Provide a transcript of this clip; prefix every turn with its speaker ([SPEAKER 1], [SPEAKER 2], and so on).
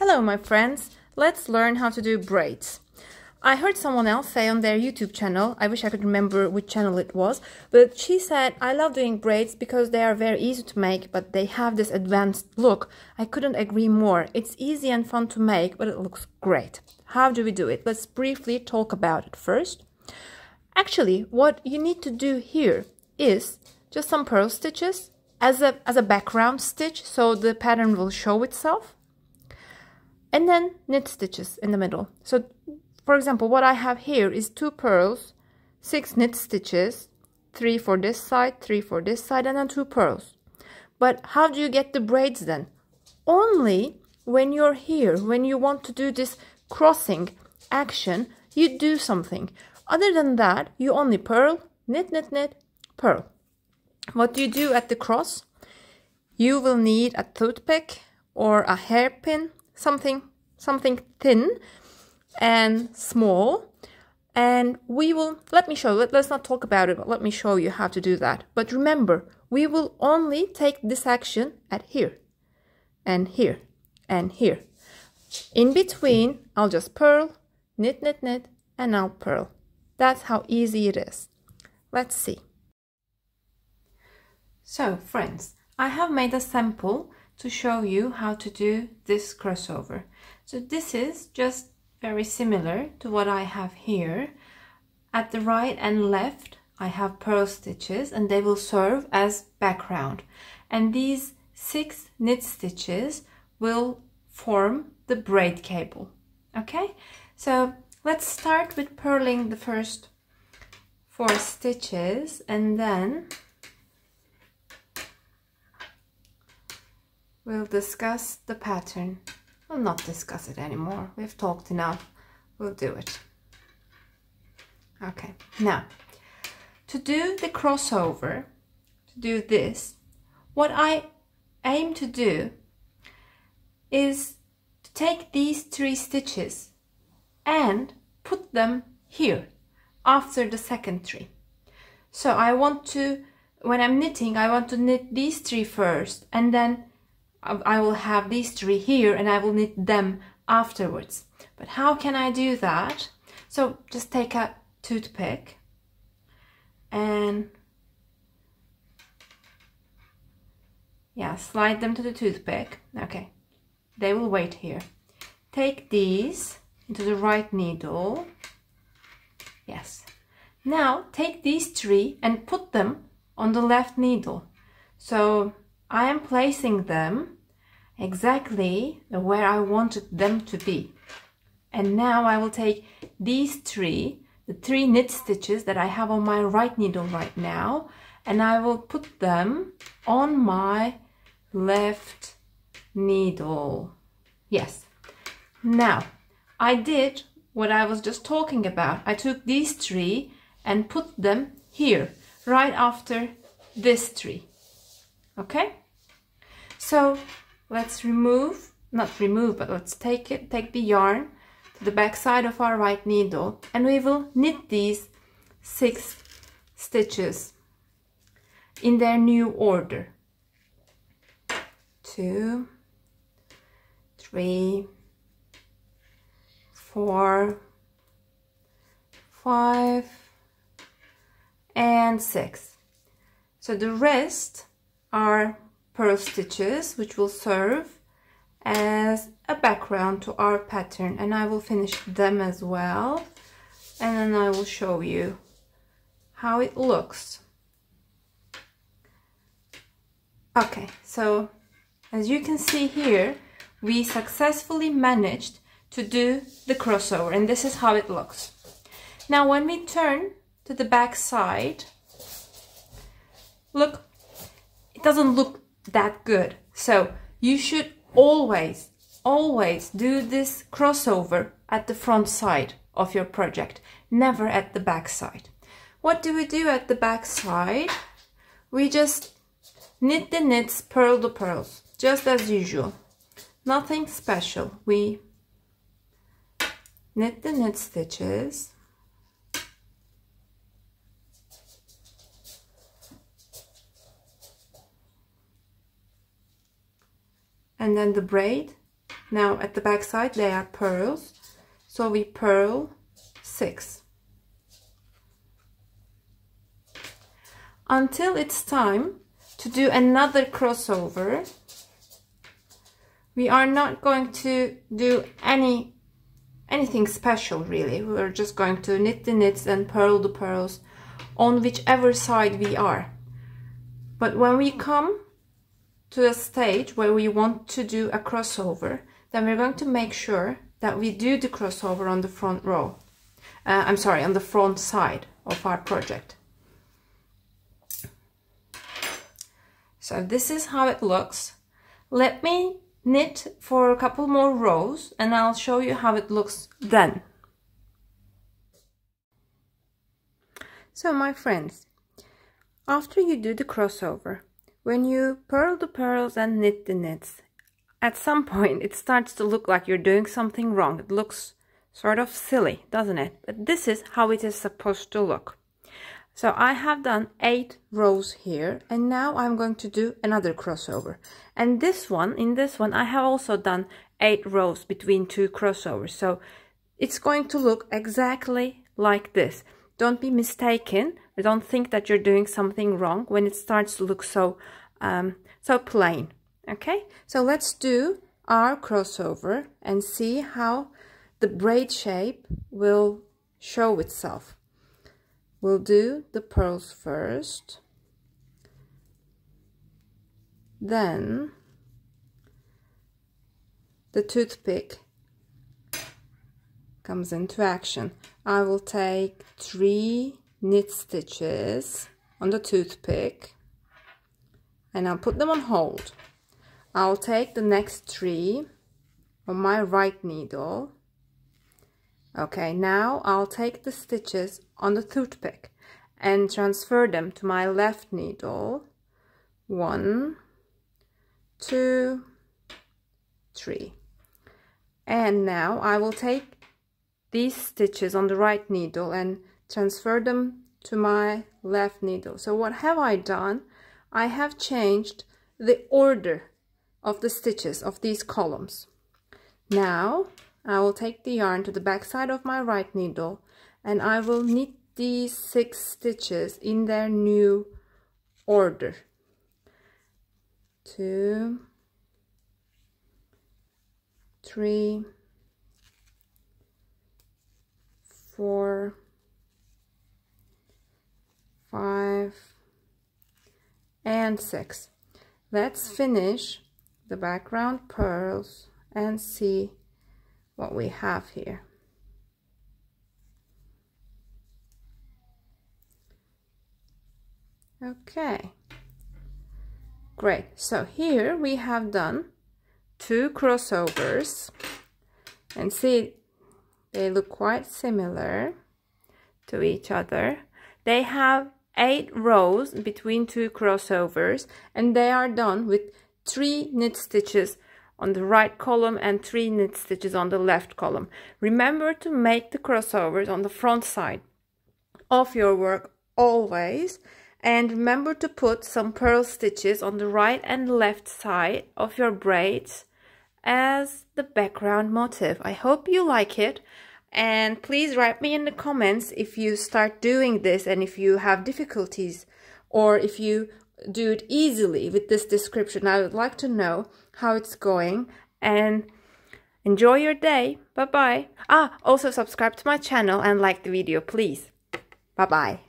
[SPEAKER 1] Hello my friends, let's learn how to do braids. I heard someone else say on their YouTube channel, I wish I could remember which channel it was, but she said, I love doing braids because they are very easy to make, but they have this advanced look. I couldn't agree more. It's easy and fun to make, but it looks great. How do we do it? Let's briefly talk about it first. Actually, what you need to do here is just some purl stitches as a background stitch, so the pattern will show itself. And then knit stitches in the middle. So, for example, what I have here is 2 purls, 6 knit stitches, 3 for this side, 3 for this side, and then 2 purls. But how do you get the braids then? Only when you're here, when you want to do this crossing action, you do something. Other than that, you only purl, knit, knit, knit, purl. What do you do at the cross? You will need a toothpick or a hairpin, something thin and small, and we will, let me show you, let's not talk about it, but let me show you how to do that. But remember, we will only take this action at here and here and here. In between, I'll just purl, knit, knit, knit, and I'll purl. That's how easy it is. Let's see. So friends, I have made a sample to show you how to do this crossover. So this is just very similar to what I have here. At the right and left I have purl stitches and they will serve as background, and these 6 knit stitches will form the braid cable. Okay, so let's start with purling the first 4 stitches, and then we'll discuss the pattern. We'll not discuss it anymore. We've talked enough. We'll do it. Okay, now, to do the crossover, to do this, what I aim to do is to take these 3 stitches and put them here after the second 3. So I want to, when I'm knitting, I want to knit these 3 first, and then I will have these 3 here and I will knit them afterwards. But how can I do that? So just take a toothpick and slide them to the toothpick. Okay, they will wait here. Take these into the right needle. Yes. Now take these 3 and put them on the left needle. So I am placing them exactly where I wanted them to be. And now I will take these 3, the 3 knit stitches that I have on my right needle right now, and I will put them on my left needle. Yes. Now, I did what I was just talking about. I took these 3 and put them here, right after this 3. Okay? So let's let's take the yarn to the back side of our right needle, and we will knit these 6 stitches in their new order. 2, 3, 4, 5, and 6. So the rest are purl stitches, which will serve as a background to our pattern, and I will finish them as well, and then I will show you how it looks. Okay, so as you can see here, we successfully managed to do the crossover, and this is how it looks. Now when we turn to the back side, look, it doesn't look that good. So you should always do this crossover at the front side of your project, never at the back side. What do we do at the back side? We just knit the knits, purl the purls, just as usual. Nothing special. We knit the knit stitches, and then the braid Now at the back side they are pearls, so we purl 6 until it's time to do another crossover. We are not going to do anything special really. We're just going to knit the knits and purl the pearls on whichever side we are. But when we come to a stage where we want to do a crossover, then we're going to make sure that we do the crossover on the front row. I'm sorry, on the front side of our project. So this is how it looks. Let me knit for a couple more rows and I'll show you how it looks then. So my friends, after you do the crossover, when you purl the pearls and knit the knits, at some point it starts to look like you're doing something wrong. It looks sort of silly, doesn't it? But this is how it is supposed to look. So I have done 8 rows here, and now I'm going to do another crossover. And in this one I have also done 8 rows between 2 crossovers. So it's going to look exactly like this. Don't be mistaken, or don't think that you're doing something wrong when it starts to look so plain. Okay, so let's do our crossover and see how the braid shape will show itself. We'll do the pearls first, then the toothpick comes into action. I will take 3 knit stitches on the toothpick and I'll put them on hold. I'll take the next 3 on my right needle. Okay, now I'll take the stitches on the toothpick and transfer them to my left needle. 1, 2, 3. And now I will take these stitches on the right needle and transfer them to my left needle. So what have I done? I have changed the order of the stitches of these columns. Now I will take the yarn to the back side of my right needle and I will knit these 6 stitches in their new order. 2, 3, 4, 5, and 6. Let's finish the background pearls and see what we have here. Okay, great. So here we have done 2 crossovers, and see, they look quite similar to each other. They have 8 rows between 2 crossovers, and they are done with 3 knit stitches on the right column and 3 knit stitches on the left column. Remember to make the crossovers on the front side of your work always, and remember to put some purl stitches on the right and left side of your braids as the background motif. I hope you like it, and please write me in the comments if you start doing this and if you have difficulties, or if you do it easily with this description. I would like to know how it's going, and enjoy your day. Bye bye. Also subscribe to my channel and like the video, please. Bye bye.